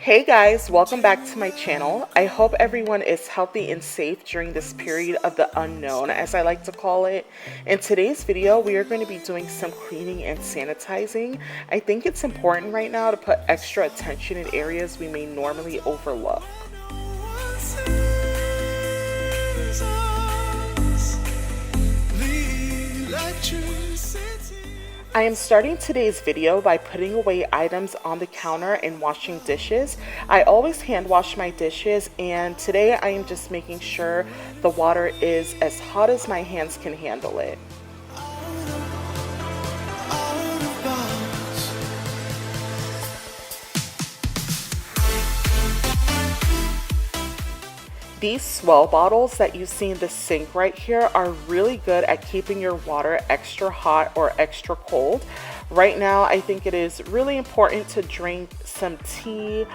Hey guys, welcome back to my channel. I hope everyone is healthy and safe during this period of the unknown, as I like to call it. In today's video, we are going to be doing some cleaning and sanitizing. I think it's important right now to put extra attention in areas we may normally overlook. I am starting today's video by putting away items on the counter and washing dishes. I always hand wash my dishes, and today I am just making sure the water is as hot as my hands can handle it. These swell bottles that you see in the sink right here are really good at keeping your water extra hot or extra cold. Right now, I think it is really important to drink some tea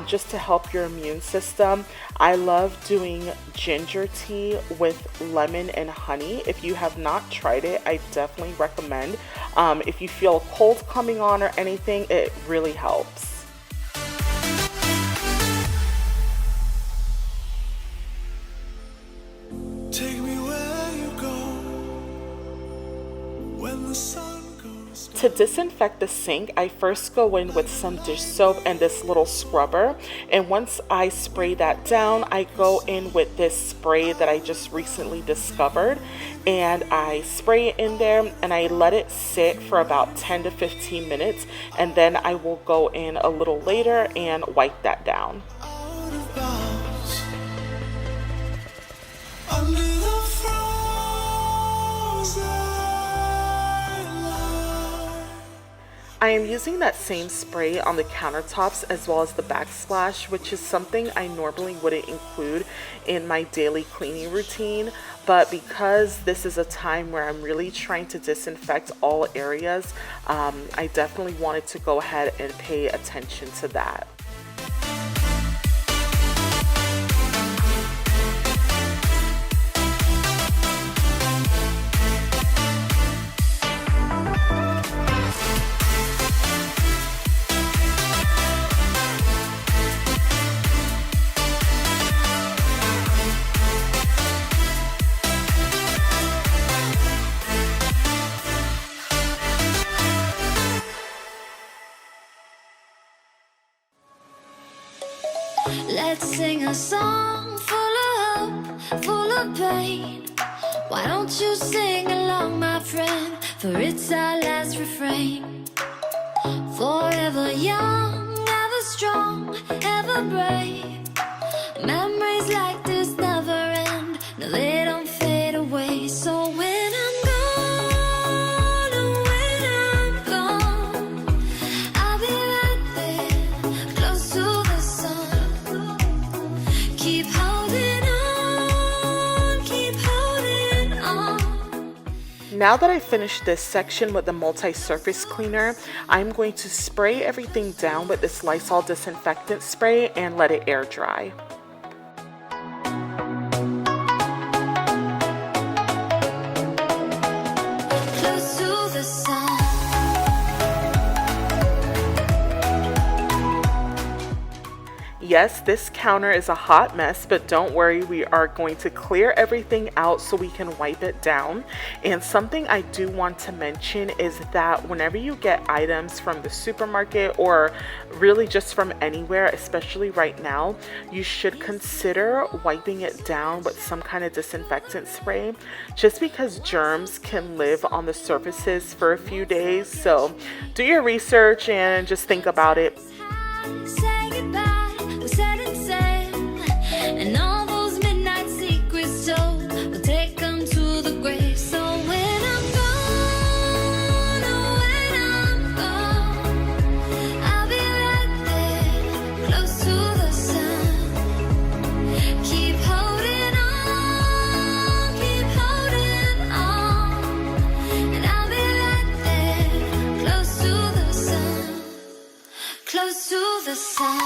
just to help your immune system. I love doing ginger tea with lemon and honey. If you have not tried it, I definitely recommend. If you feel a cold coming on or anything, it really helps. To disinfect the sink, I first go in with some dish soap and this little scrubber, and once I spray that down, I go in with this spray that I just recently discovered, and I spray it in there and I let it sit for about 10 to 15 minutes, and then I will go in a little later and wipe that down. I am using that same spray on the countertops as well as the backsplash, which is something I normally wouldn't include in my daily cleaning routine, but because this is a time where I'm really trying to disinfect all areas, I definitely wanted to go ahead and pay attention to that. Let's sing a song full of hope, full of pain. Why don't you sing along, my friend? For it's our last refrain. Forever young, ever strong, ever brave. Memories like this never end. No, they don't fade away. So when I'm gone, oh, when I'm gone, I'll be right there, close to the sun. Keep holding on. Now that I finished this section with the multi-surface cleaner, I'm going to spray everything down with this Lysol disinfectant spray and let it air dry. Close to the sun. Yes, this counter is a hot mess, but don't worry, we are going to clear everything out so we can wipe it down. And something I do want to mention is that whenever you get items from the supermarket or really just from anywhere, especially right now, you should consider wiping it down with some kind of disinfectant spray, just because germs can live on the surfaces for a few days. So do your research and just think about it. Say goodbye. We set and sail, and all those midnight secrets told, we'll take them to the grave. So when I'm gone, oh, when I'm gone, I'll be right there, close to the sun. Keep holding on, and I'll be right there, close to the sun, close to the sun.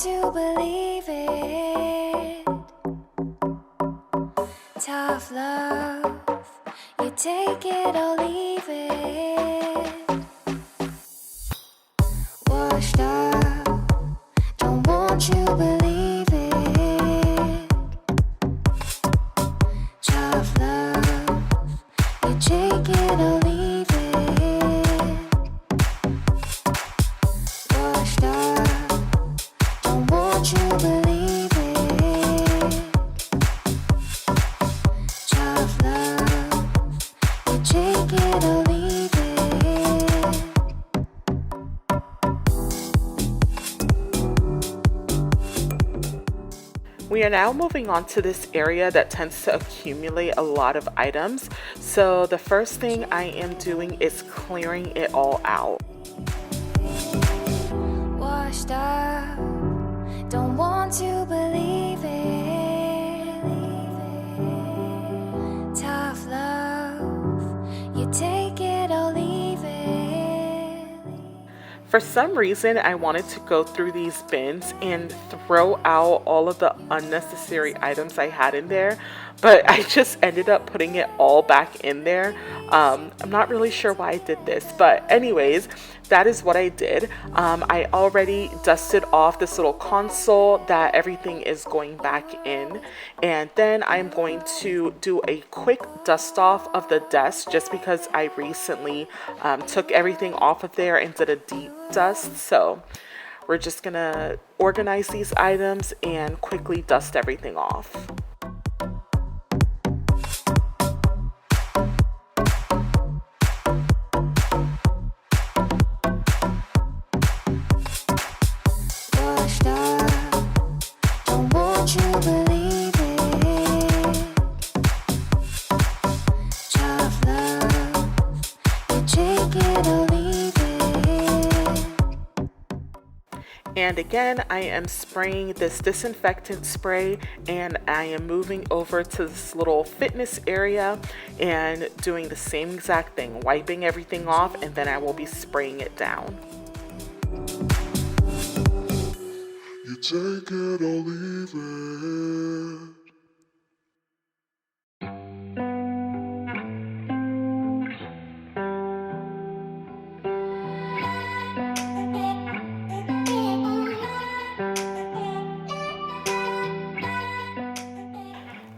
to believe it. Tough love, you take it or leave it. Washed up, don't want you believe it. Tough love, you take it or leave it. Washed up, don't want you believe it. Tough love, you take it or leave it. We are now moving on to this area that tends to accumulate a lot of items. So the first thing I am doing is clearing it all out. Washed up, don't want to believe it. Tough love, you take it or leave it. For some reason, I wanted to go through these bins and throw out all of the unnecessary items I had in there, but I just ended up putting it all back in there. I'm not really sure why I did this, but anyways, that is what I did. I already dusted off this little console that everything is going back in, and then I'm going to do a quick dust off of the desk just because I recently took everything off of there and did a deep dust. So we're just gonna organize these items and quickly dust everything off. Washed up, don't want you believe it. Tough love, you take it or leave it. And again, I am spraying this disinfectant spray, and I am moving over to this little fitness area and doing the same exact thing, wiping everything off, and then I will be spraying it down. You take it or leave it.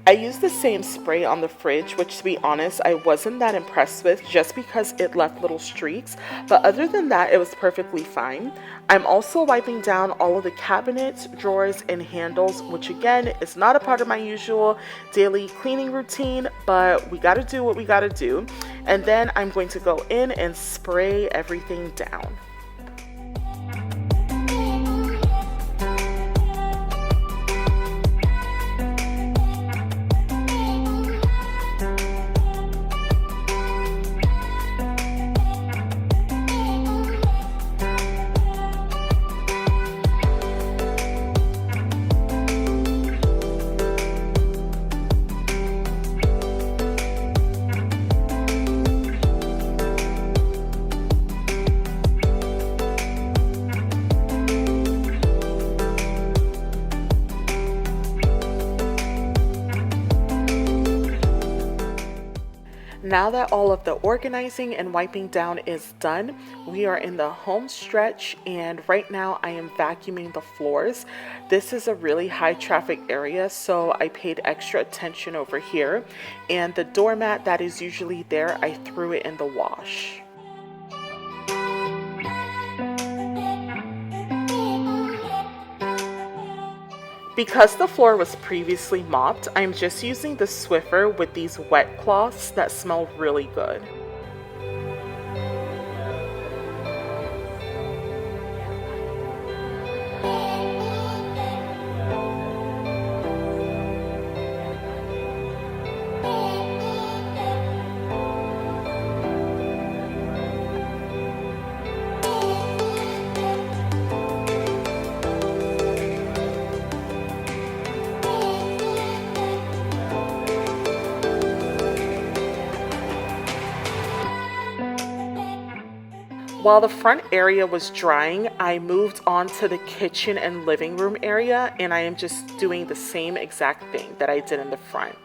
I used the same spray on the fridge, which to be honest, I wasn't that impressed with just because it left little streaks, but other than that, it was perfectly fine. I'm also wiping down all of the cabinets, drawers, and handles, which again is not a part of my usual daily cleaning routine, but we gotta do what we gotta do. And then I'm going to go in and spray everything down. Now that all of the organizing and wiping down is done, we are in the home stretch, and right now I am vacuuming the floors. This is a really high traffic area, so I paid extra attention over here, and the doormat that is usually there, I threw it in the wash. Because the floor was previously mopped, I'm just using the Swiffer with these wet cloths that smell really good. While the front area was drying, I moved on to the kitchen and living room area, and I am just doing the same exact thing that I did in the front.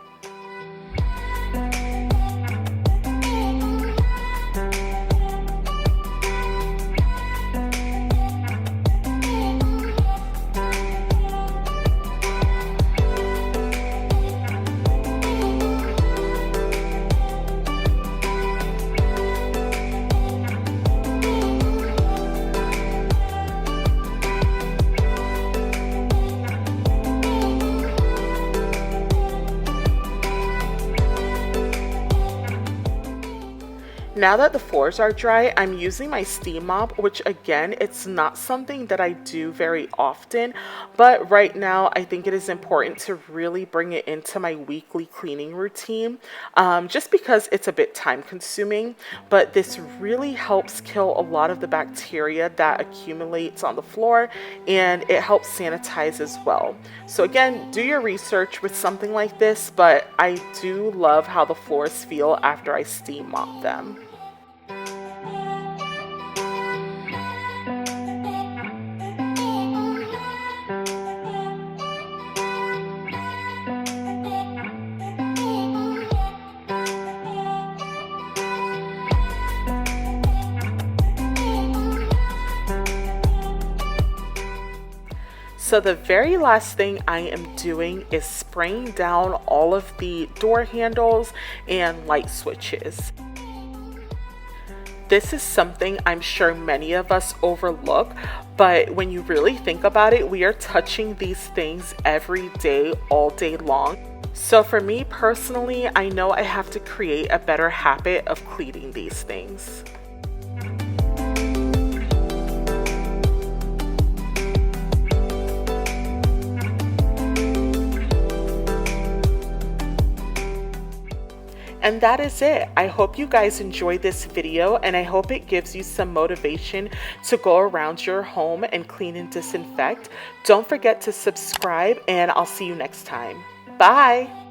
Now that the floors are dry, I'm using my steam mop, which again, it's not something that I do very often, but right now I think it is important to really bring it into my weekly cleaning routine, just because it's a bit time consuming, but this really helps kill a lot of the bacteria that accumulates on the floor, and it helps sanitize as well. So again, do your research with something like this, but I do love how the floors feel after I steam mop them. So the very last thing I am doing is spraying down all of the door handles and light switches. This is something I'm sure many of us overlook, but when you really think about it, we are touching these things every day, all day long. So for me personally, I know I have to create a better habit of cleaning these things. And that is it. I hope you guys enjoyed this video, and I hope it gives you some motivation to go around your home and clean and disinfect. Don't forget to subscribe, and I'll see you next time. Bye!